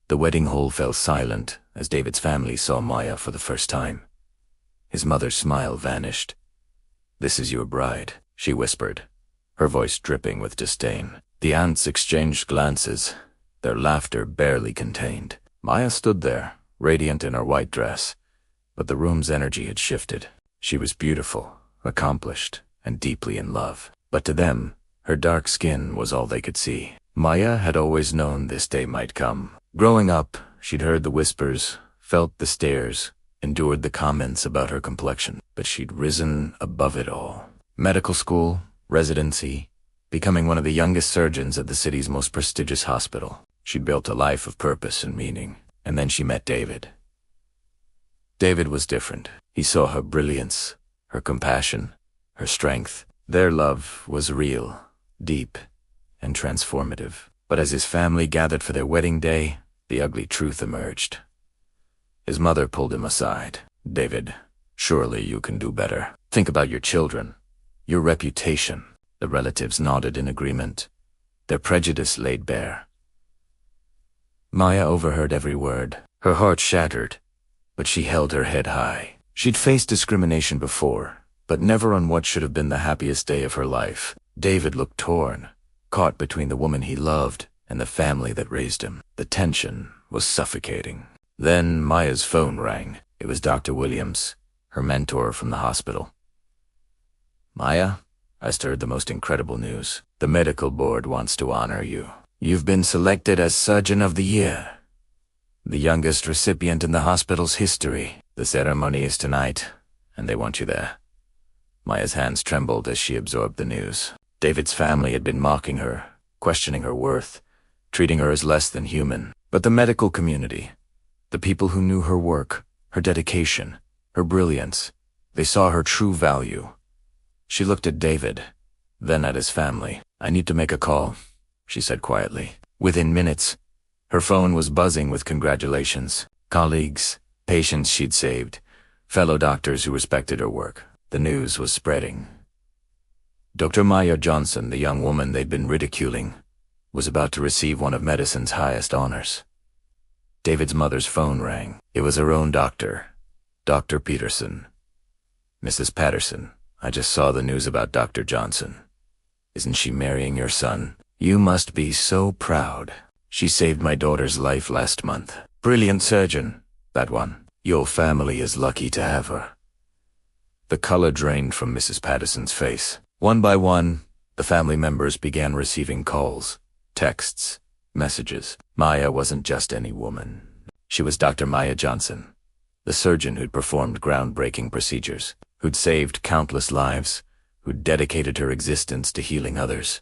The wedding hall fell silent as David's family saw Maya for the first time. His mother's smile vanished. "This is your bride," she whispered, her voice dripping with disdain. The aunts exchanged glances, their laughter barely contained. Maya stood there, radiant in her white dress, but the room's energy had shifted. She was beautiful, accomplished, and deeply in love. But to them, her dark skin was all they could see. Maya had always known this day might come. Growing up, she'd heard the whispers, felt the stares, endured the comments about her complexion, but she'd risen above it all. Medical school, residency, becoming one of the youngest surgeons at the city's most prestigious hospital. She'd built a life of purpose and meaning. And then she met David. David was different. He saw her brilliance, her compassion, her strength. Their love was real, deep, and transformative. But as his family gathered for their wedding day, the ugly truth emerged. His mother pulled him aside. "David, surely you can do better. Think about your children, your reputation." The relatives nodded in agreement, their prejudice laid bare. Maya overheard every word. Her heart shattered, but she held her head high. She'd faced discrimination before, but never on what should have been the happiest day of her life. David looked torn, caught between the woman he loved and the family that raised him. The tension was suffocating. Then Maya's phone rang. It was Dr. Williams, her mentor from the hospital. "Maya, I stirred the most incredible news. The medical board wants to honor you. You've been selected as Surgeon of the Year, the youngest recipient in the hospital's history. The ceremony is tonight, and they want you there." Maya's hands trembled as she absorbed the news. David's family had been mocking her, questioning her worth, treating her as less than human. But the medical community, the people who knew her work, her dedication, her brilliance, they saw her true value. She looked at David, then at his family. "I need to make a call," she said quietly. Within minutes, her phone was buzzing with congratulations. Colleagues, patients she'd saved, fellow doctors who respected her work. The news was spreading. Dr. Maya Johnson, the young woman they'd been ridiculing, was about to receive one of medicine's highest honors. David's mother's phone rang. It was her own doctor, Dr. Peterson. "Mrs. Patterson, I just saw the news about Dr. Johnson. Isn't she marrying your son? You must be so proud. She saved my daughter's life last month. Brilliant surgeon, that one. Your family is lucky to have her." The color drained from Mrs. Patterson's face. One by one, the family members began receiving calls, texts, messages. Maya wasn't just any woman. She was Dr. Maya Johnson, the surgeon who'd performed groundbreaking procedures, who'd saved countless lives, who'd dedicated her existence to healing others.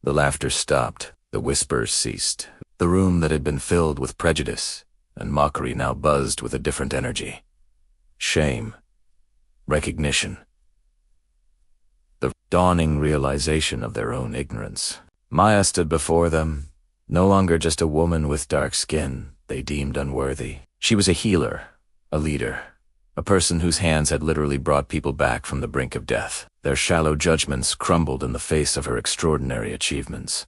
The laughter stopped, the whispers ceased. The room that had been filled with prejudice and mockery now buzzed with a different energy. Shame. Recognition. The dawning realization of their own ignorance. Maya stood before them, no longer just a woman with dark skin they deemed unworthy. She was a healer, a leader, a person whose hands had literally brought people back from the brink of death. Their shallow judgments crumbled in the face of her extraordinary achievements.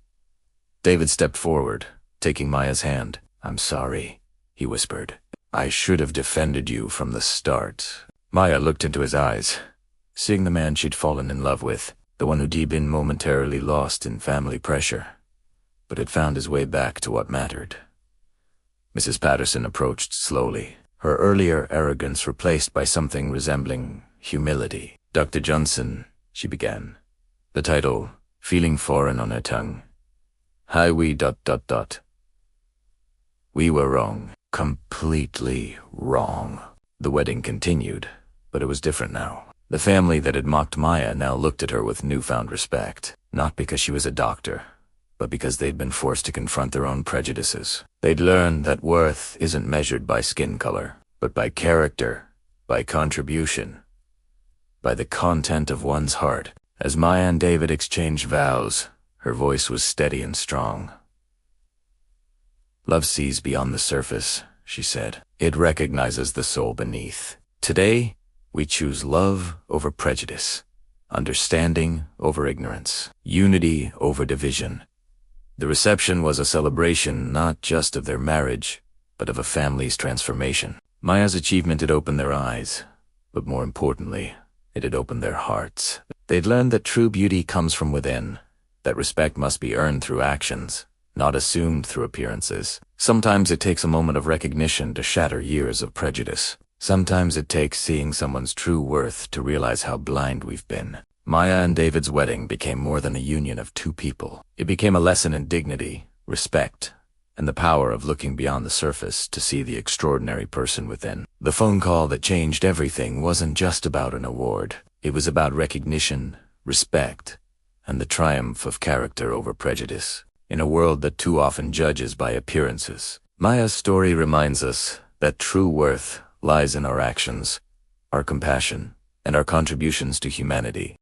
David stepped forward, taking Maya's hand. "I'm sorry," he whispered. "I should have defended you from the start." Maya looked into his eyes, seeing the man she'd fallen in love with, the one who'd been momentarily lost in family pressure, but had found his way back to what mattered. Mrs. Patterson approached slowly, her earlier arrogance replaced by something resembling humility. "Dr. Johnson," she began, the title feeling foreign on her tongue. "Hi, we ... We were wrong. Completely wrong." The wedding continued, but it was different now. The family that had mocked Maya now looked at her with newfound respect, not because she was a doctor, but because they'd been forced to confront their own prejudices. They'd learned that worth isn't measured by skin color, but by character, by contribution, by the content of one's heart. As Maya and David exchanged vows, her voice was steady and strong. "Love sees beyond the surface," she said. "It recognizes the soul beneath. Today, we choose love over prejudice, understanding over ignorance, unity over division. The reception was a celebration not just of their marriage, but of a family's transformation. Maya's achievement had opened their eyes, but more importantly, it had opened their hearts. They'd learned that true beauty comes from within, that respect must be earned through actions, not assumed through appearances. Sometimes it takes a moment of recognition to shatter years of prejudice. Sometimes it takes seeing someone's true worth to realize how blind we've been. Maya and David's wedding became more than a union of two people. It became a lesson in dignity, respect, and the power of looking beyond the surface to see the extraordinary person within. The phone call that changed everything wasn't just about an award. It was about recognition, respect, and the triumph of character over prejudice. In a world that too often judges by appearances, Maya's story reminds us that true worth lies in our actions, our compassion, and our contributions to humanity.